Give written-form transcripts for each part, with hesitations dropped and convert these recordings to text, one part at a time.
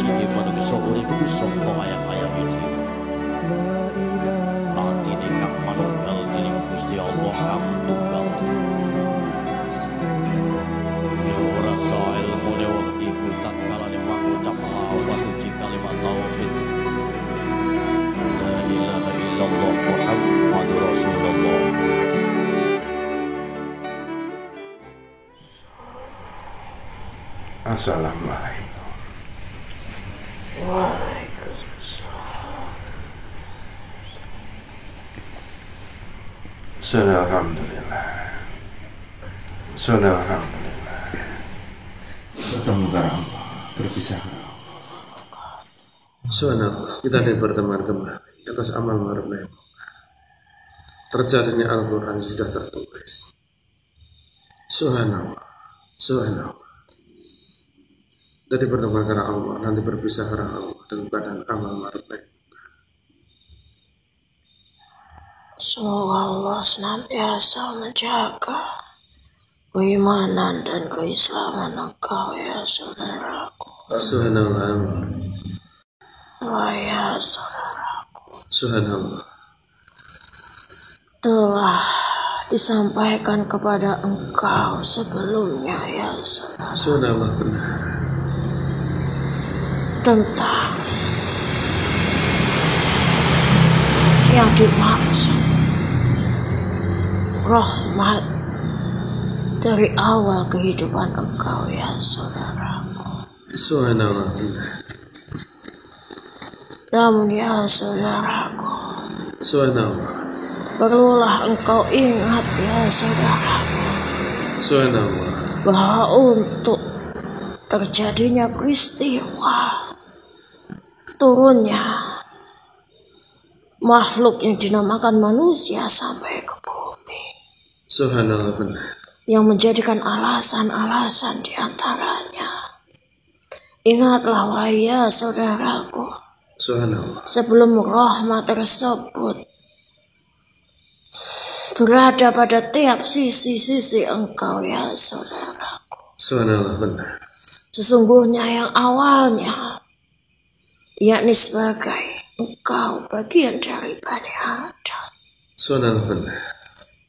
iki manungsa urip saka ayam-ayam iki. Atine kang manunggal dening Gusti Allah kang tunggal. Ora sae ilmune wong iku tatkala mangucap lafaz suci kalimat tauhid. La ilaha illallah Muhammadur Rasulullah. Assalamualaikum. Waalaikumsalam. Alhamdulillah. Alhamdulillah. Semoga Allah berpisah. Subhanallah, kita dipertemukan kembali atas amal ma'ruf nahi munkar. Terjadinya Al-Quran sudah tertulis. Subhanallah, subhanallah. Jadi bertemu karena Allah, nanti berpisah karena Allah dengan badan amal ma'ruf nahi munkar. Semoga Allah senantiasa menjaga keimanan dan keislaman engkau ya saudaraku. Subhanallah, amin. Ya saudaraku, Subhanallah. telah disampaikan kepada engkau sebelumnya ya saudara. Subhanallah, benar. Tentang yang dimaksud rahmat dari awal kehidupan engkau ya saudaraku. Subhanallah, benar. Namun ya saudaraku, Subhanallah, perlulah engkau ingat ya saudaraku, subhanallah, bahwa untuk terjadinya peristiwa turunnya makhluk yang dinamakan manusia sampai ke bumi, subhanallah, benar. yang menjadikan alasan-alasan diantaranya. Ingatlah wahai ya saudaraku, Subhanallah, sebelum rahmat tersebut berada pada tiap sisi-sisi engkau ya saudaraku. subhanallah, benar. Sesungguhnya yang awalnya, yakni sebagai engkau bagian dari Bani Adam, Subhanallah, benar.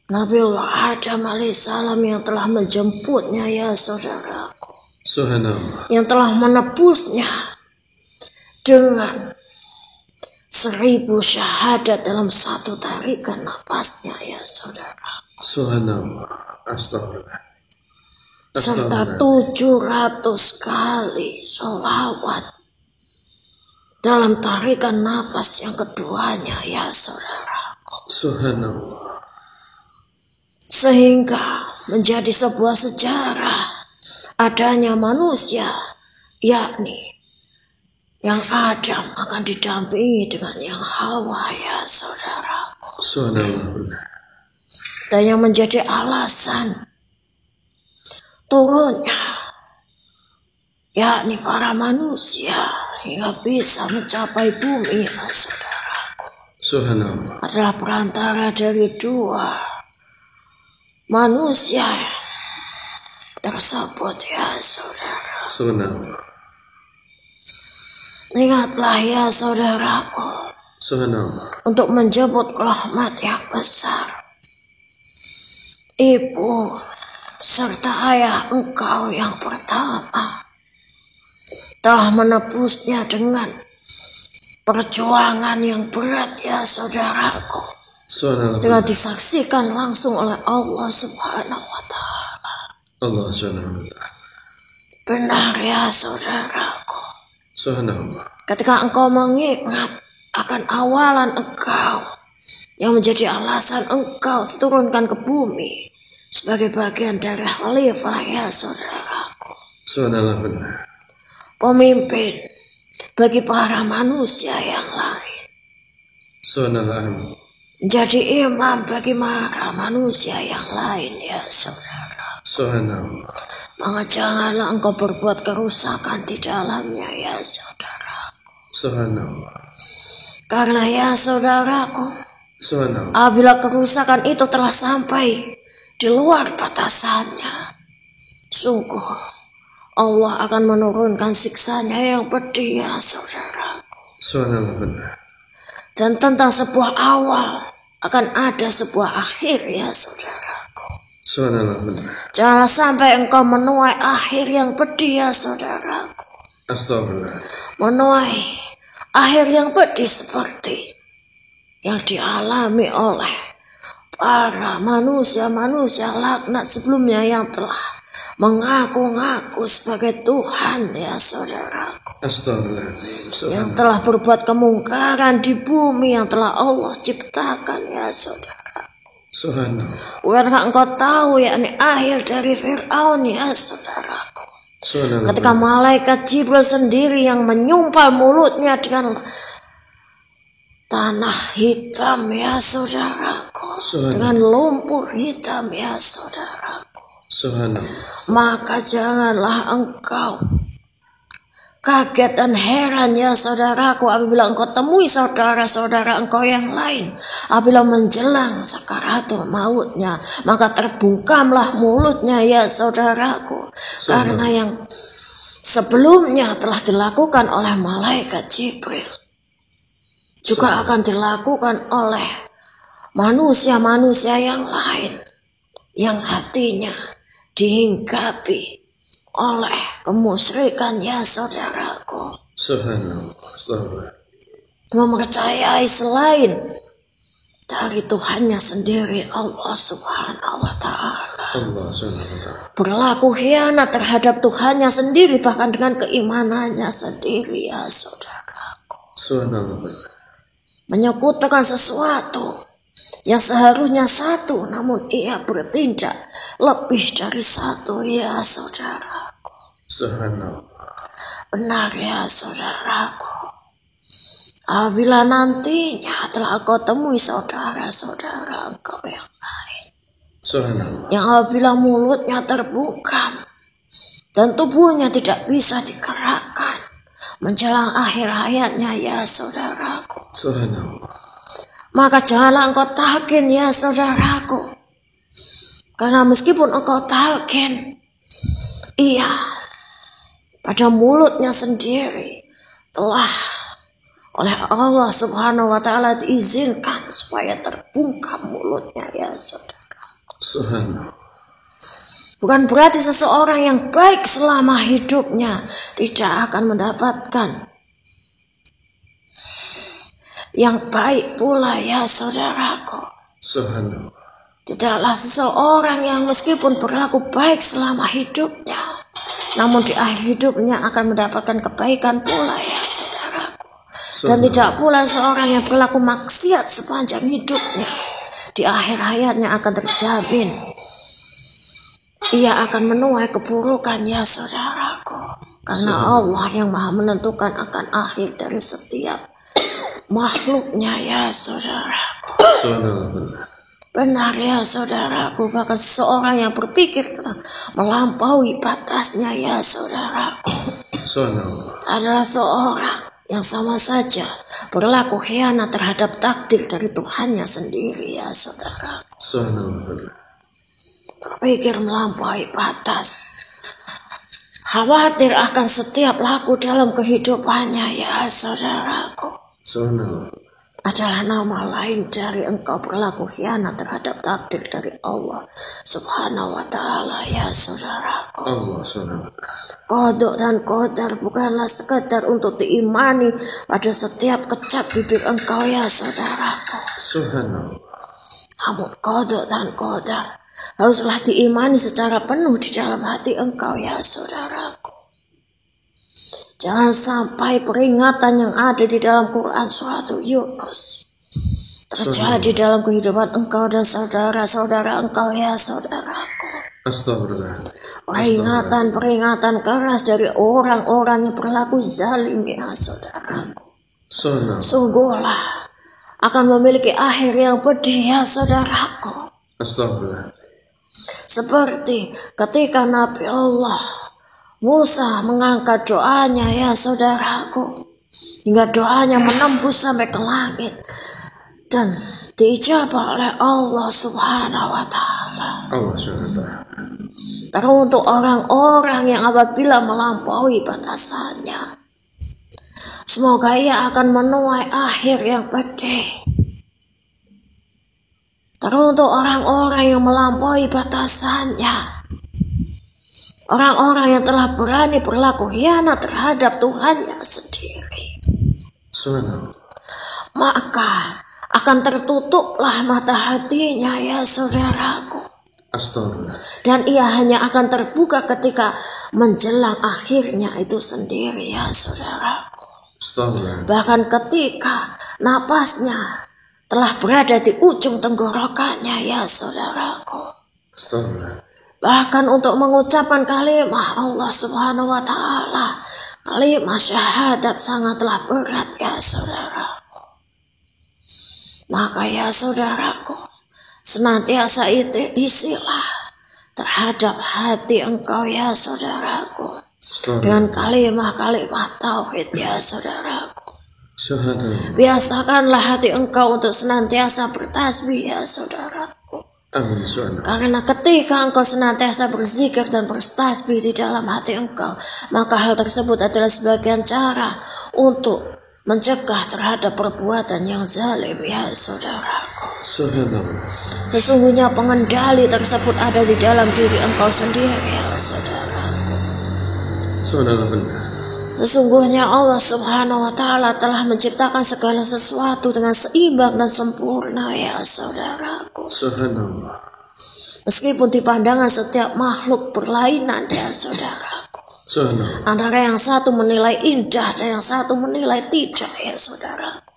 Nabiullah Adam alaihissalam yang telah menjemputnya ya saudaraku, Subhanallah, yang telah menebusnya dengan 1000 syahadat dalam satu tarikan napasnya ya saudara. subhanallah, astagfirullah. Serta 700 kali sholawat dalam tarikan napas yang keduanya ya saudaraku. Subhanallah, Sehingga menjadi sebuah sejarah adanya manusia, yakni yang Adam akan didampingi dengan yang Hawa ya saudaraku. subhanallah, benar. Dan yang menjadi alasan turunnya, yakni para manusia hingga bisa mencapai bumi ya saudaraku, Subhanallah, adalah perantara dari dua manusia tersebut ya saudara. subhanallah, Ingatlah ya saudaraku, subhanallah, untuk menjemput rahmat yang besar, ibu serta ayah engkau yang pertama telah menebusnya dengan perjuangan yang berat ya saudaraku, subhanallah, dengan benar. disaksikan langsung oleh Allah Subhanahu wa Ta'ala. Allah subhanahu wa ta'ala. Benar ya saudaraku, Subhanallah, ketika engkau mengingat akan awalan engkau yang menjadi alasan engkau turunkan ke bumi sebagai bagian dari khalifah ya saudaraku, subhanallah, benar. pemimpin bagi para manusia yang lain, Subhanallah, amin. menjadi imam bagi para manusia yang lain ya saudara. Subhanallah, Maka janganlah engkau berbuat kerusakan di dalamnya ya saudaraku. subhanallah, Karena ya saudaraku, subhanallah, apabila kerusakan itu telah sampai di luar batasannya, sungguh Allah akan menurunkan siksanya yang pedih ya saudaraku. Subhanallah, benar. Dan tentang sebuah awal akan ada sebuah akhir ya saudaraku. Subhanallah, benar. Janganlah sampai engkau menuai akhir yang pedih ya saudaraku. Astagfirullah. Menuai akhir yang pedih seperti yang dialami oleh para manusia-manusia laknat sebelumnya yang telah mengaku-ngaku sebagai Tuhan ya saudaraku. Astagfirullahaladzim. Yang telah berbuat kemungkaran di bumi yang telah Allah ciptakan ya saudaraku. Subhanallah. Bukankah engkau tahu yakni akhir dari Fir'aun ya saudaraku. Subhanallah. Ketika malaikat Jibril sendiri yang menyumpal mulutnya dengan tanah hitam ya saudaraku, dengan lumpur hitam ya saudaraku. Subhanallah. Maka janganlah engkau kaget dan heran ya saudaraku apabila engkau temui saudara-saudara engkau yang lain apabila menjelang sakaratul mautnya, maka terbungkamlah mulutnya ya saudaraku. Karena yang sebelumnya telah dilakukan oleh malaikat Jibril juga akan dilakukan oleh manusia-manusia yang lain yang hatinya dihinggapi oleh kemusyrikan ya saudaraku. Subhanallah. Mempercayai selain dari Tuhannya sendiri Allah subhanahu wa ta'ala. Allah subhanahu wa ta'ala. Berlaku khianat terhadap Tuhannya sendiri bahkan dengan keimanannya sendiri ya saudaraku. Subhanallah. Menyekutukan sesuatu yang seharusnya satu namun ia bertindak lebih dari satu ya saudaraku. Subhanallah. Benar ya saudaraku. Apabila nantinya telah kau temui saudara-saudara engkau yang lain, Subhanallah. yang apabila mulutnya terbungkam dan tubuhnya tidak bisa digerakkan menjelang akhir hayatnya ya saudaraku, Subhanallah. maka janganlah engkau talqin ya saudaraku. Karena meskipun engkau talqin, ia pada mulutnya sendiri telah oleh Allah subhanahu wa ta'ala diizinkan supaya terbungkam mulutnya ya saudaraku. Subhanallah. Bukan berarti seseorang yang baik selama hidupnya tidak akan mendapatkan yang baik pula ya saudaraku. Subhanallah. Tidaklah seseorang yang meskipun berlaku baik selama hidupnya, namun di akhir hidupnya akan mendapatkan kebaikan pula ya saudaraku. Dan tidak pula seorang yang berlaku maksiat sepanjang hidupnya, di akhir hayatnya akan terjamin ia akan menuai keburukan ya saudaraku. Karena Allah yang maha menentukan akan akhir dari setiap makhluknya ya saudaraku. Subhanallah. Benar ya saudaraku. Bahkan seseorang yang berpikir tentang melampaui batasnya ya saudaraku Subhanallah. adalah seorang yang sama saja berlaku khianat terhadap takdir dari Tuhannya sendiri ya saudaraku. Subhanallah. Berpikir melampaui batas, khawatir akan setiap laku dalam kehidupannya ya saudaraku, Subhanallah. adalah nama lain dari engkau berlaku khianat terhadap takdir dari Allah subhanahu wa ta'ala ya saudaraku. Allah subhanahu wa ta'ala. Qada dan qadar bukanlah sekedar untuk diimani pada setiap kecap bibir engkau ya saudaraku. Subhanallah. Namun qada dan qadar haruslah diimani secara penuh di dalam hati engkau ya saudaraku. Jangan sampai peringatan yang ada di dalam Quran surat Yunus terjadi dalam kehidupan engkau dan saudara-saudara engkau ya saudaraku. Astagfirullah. Peringatan-peringatan keras dari orang-orang yang berlaku zalim ya saudaraku. Subhanallah. Sungguhlah akan memiliki akhir yang pedih ya saudaraku. Astagfirullah. Seperti ketika Nabi Allah Musa mengangkat doanya ya saudaraku, hingga doanya menembus sampai ke langit. dan diijabah oleh Allah Subhanahu wa Ta'ala. Allah SWT. Teruntuk orang-orang yang apabila melampaui batasannya, semoga ia akan menuai akhir yang pedih. Teruntuk orang-orang yang melampaui batasannya, orang-orang yang telah berani berlaku khianat terhadap Tuhannya sendiri, maka akan tertutuplah mata hatinya ya saudaraku. Astagfirullah. Dan ia hanya akan terbuka ketika menjelang akhirnya itu sendiri ya saudaraku. Astagfirullah. Bahkan ketika napasnya telah berada di ujung tenggorokannya ya saudaraku. Astagfirullah. Bahkan untuk mengucapkan kalimah Allah Subhanahu wa Ta'ala, kalimah syahadat sangatlah berat ya saudaraku. Maka ya saudaraku, senantiasa isilah terhadap hati engkau ya saudaraku dengan kalimah-kalimah tauhid ya saudaraku. Biasakanlah hati engkau untuk senantiasa bertasbih ya saudaraku. Amin. Karena ketika engkau senantiasa berzikir dan bertasbih di dalam hati engkau, maka hal tersebut adalah sebagian cara untuk mencegah terhadap perbuatan yang zalim ya saudaraku. Sesungguhnya pengendali tersebut ada di dalam diri engkau sendiri ya saudaraku. Sesungguhnya Allah Subhanahu wa Ta'ala telah menciptakan segala sesuatu dengan seimbang dan sempurna ya saudaraku. Meskipun di pandangan setiap makhluk berlainan ya saudaraku. Antara yang satu menilai indah dan yang satu menilai tidak ya saudaraku.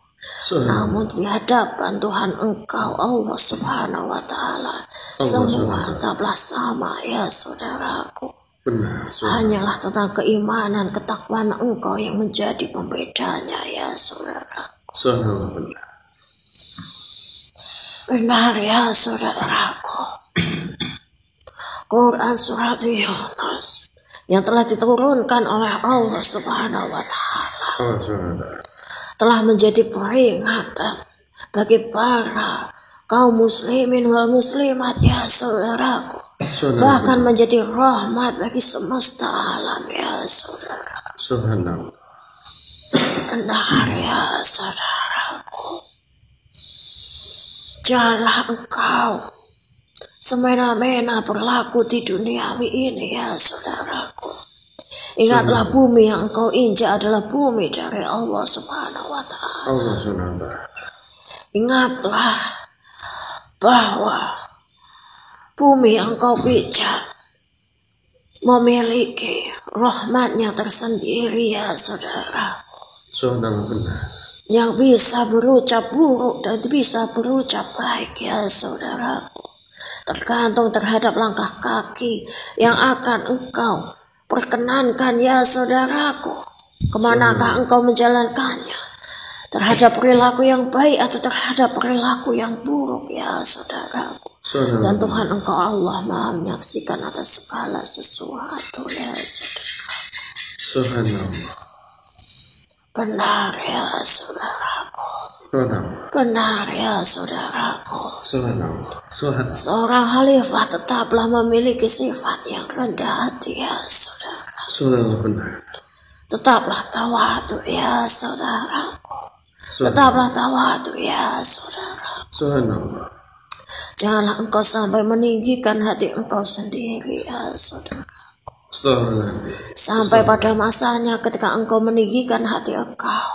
Namun di hadapan Tuhan engkau Allah Subhanahu wa Ta'ala semua tetaplah sama ya saudaraku. Benar. Hanyalah tentang keimanan, ketakwaan engkau yang menjadi pembedanya ya saudaraku. Benar ya saudaraku. Quran surat Yunus yang telah diturunkan oleh Allah Subhanahu wa Ta'ala telah menjadi peringatan bagi para kaum muslimin wal muslimat ya saudaraku. Bahkan menjadi rahmat bagi semesta alam ya saudara. Benar ya saudaraku. Janganlah engkau semena-mena berlaku di duniawi ini ya saudaraku. Ingatlah bumi yang engkau injak adalah bumi dari Allah Subhanahu wa Ta'ala. Ingatlah bahwa bumi yang engkau pijak memiliki rahmatnya tersendiri ya saudara. Yang bisa berucap buruk dan bisa berucap baik ya saudaraku. Tergantung terhadap langkah kaki yang akan engkau perkenankan ya saudaraku. Kemanakah engkau menjalankannya? Terhadap perilaku yang baik atau terhadap perilaku yang buruk ya saudaraku. Dan Tuhan engkau Allah Maha menyaksikan atas segala sesuatu ya saudaraku. Benar ya saudaraku. Benar ya saudaraku. Seorang khalifah tetaplah memiliki sifat yang rendah hati ya saudara. Tetaplah tawadu ya saudaraku. Tetaplah tawadu ya saudara. Janganlah engkau sampai meninggikan hati engkau sendiri ya saudara. Sampai pada masanya ketika engkau meninggikan hati engkau,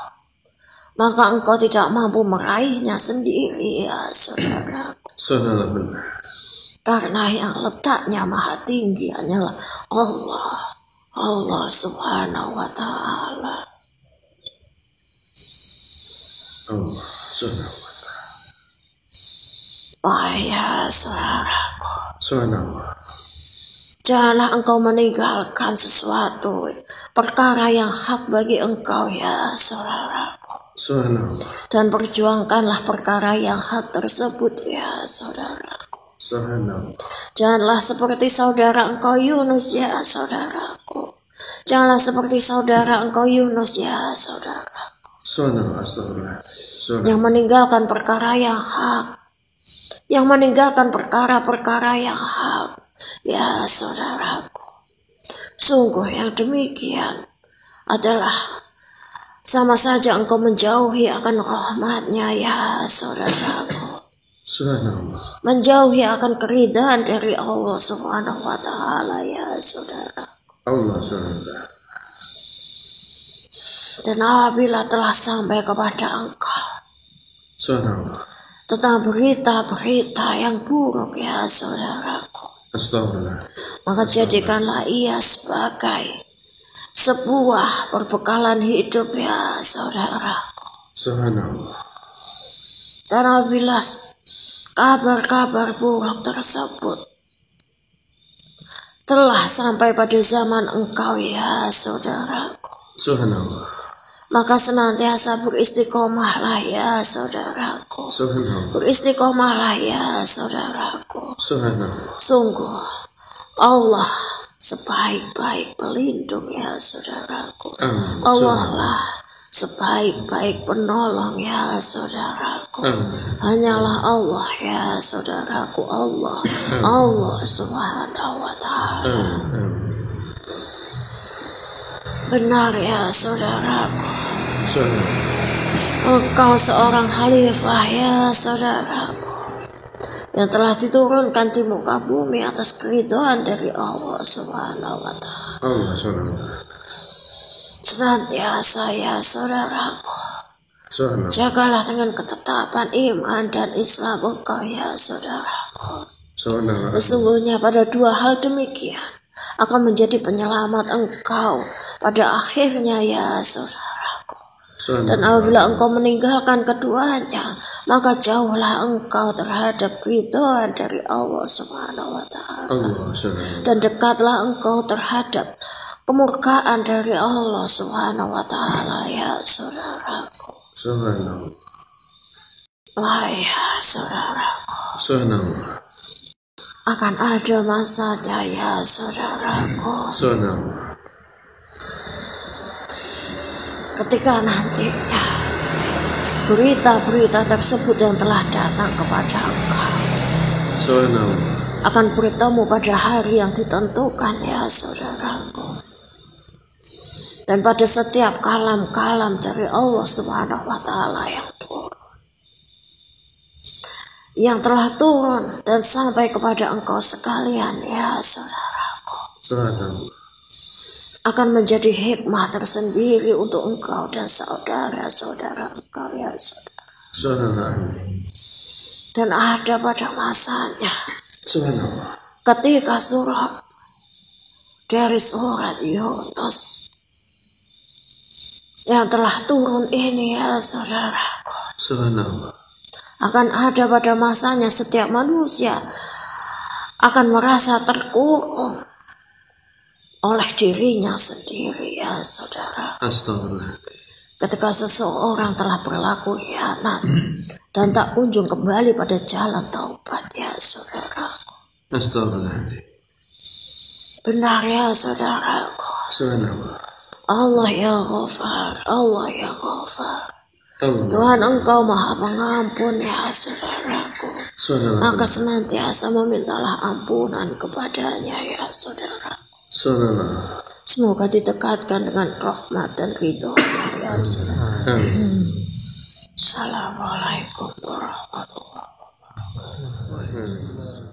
maka engkau tidak mampu meraihnya sendiri ya saudaraku. Karena yang letaknya maha tinggi hanyalah Allah Subhanahu wa Ta'ala. Ya saudaraku, janganlah engkau meninggalkan sesuatu perkara yang hak bagi engkau ya saudaraku. Dan perjuangkanlah perkara yang hak tersebut ya saudaraku. Janganlah seperti saudara engkau Yunus ya saudaraku. Janganlah seperti saudara engkau Yunus ya saudaraku. Subhanallah, astagfirullah. yang meninggalkan perkara yang hak, yang meninggalkan perkara-perkara yang hak. Ya saudaraku, sungguh yang demikian adalah sama saja engkau menjauhi akan rahmatnya ya saudaraku. Subhanallah. Menjauhi akan keridhaan dari Allah Subhanahu wa ta'ala ya saudara. Allah subhanahu. Dan apabila telah sampai kepada engkau Subhanallah. tentang berita-berita yang buruk ya saudaraku, Astagfirullah. maka jadikanlah ia sebagai sebuah perbekalan hidup ya saudaraku. Subhanallah. Dan apabila kabar-kabar buruk tersebut telah sampai pada zaman engkau ya saudaraku, Subhanallah. maka senantiasa beristiqomahlah ya saudaraku. Subhanallah. Beristiqomahlah ya saudaraku. Subhanallah. Sungguh Allah sebaik-baik pelindung ya saudaraku. Amin. Allah lah sebaik-baik penolong ya saudaraku. Amin. Hanyalah Allah ya saudaraku. Allah subhanahu wa ta'ala. Amin. Benar ya saudaraku, Subhanallah. engkau seorang khalifah ya saudaraku, yang telah diturunkan di muka bumi atas keridhaan dari Allah subhanahu wa ta'ala. Allah subhanahu. Senantiasa ya saudaraku, Subhanallah. jagalah dengan ketetapan iman dan Islam engkau ya saudaraku. Subhanallah. Sesungguhnya pada dua hal demikian akan menjadi penyelamat engkau pada akhirnya ya saudaraku. Dan apabila engkau meninggalkan keduanya, maka jauhlah engkau terhadap ridhaan dari Allah subhanahu wa ta'ala. Allah subhanahu. Dan dekatlah engkau terhadap kemurkaan dari Allah subhanahu wa ta'ala ya saudaraku. Subhanallah. Wah ya saudaraku, Subhanallah. akan ada masanya ya saudaraku, Subhanallah. ketika nantinya berita-berita tersebut yang telah datang kepada engkau Subhanallah. akan bertemu pada hari yang ditentukan ya saudaraku. Dan pada setiap kalam-kalam dari Allah subhanahu wa ta'ala yang turun, yang telah turun dan sampai kepada engkau sekalian ya saudaraku, Subhanallah. akan menjadi hikmah tersendiri untuk engkau dan saudara-saudara engkau ya saudara. Subhanallah. Dan ada pada masanya Subhanallah. ketika surat dari surat Yunus yang telah turun ini ya saudaraku, Subhanallah. akan ada pada masanya setiap manusia akan merasa terkurung oleh dirinya sendiri ya saudara. Astagfirullah. Ketika seseorang telah berlaku khianat dan tak kunjung kembali pada jalan taubat ya saudaraku. Astagfirullah. Benar ya saudaraku, Subhanallah. Allah ya Ghafar, Allah ya Ghafar. Allah. Tuhan engkau maha pengampun ya saudaraku. Subhanallah. Maka senantiasa memintalah ampunan kepadanya ya saudara. Subhanallah. Semoga didekatkan dengan rahmat dan ridho ya saudara. Amin. Assalamualaikum warahmatullahi wabarakatuh.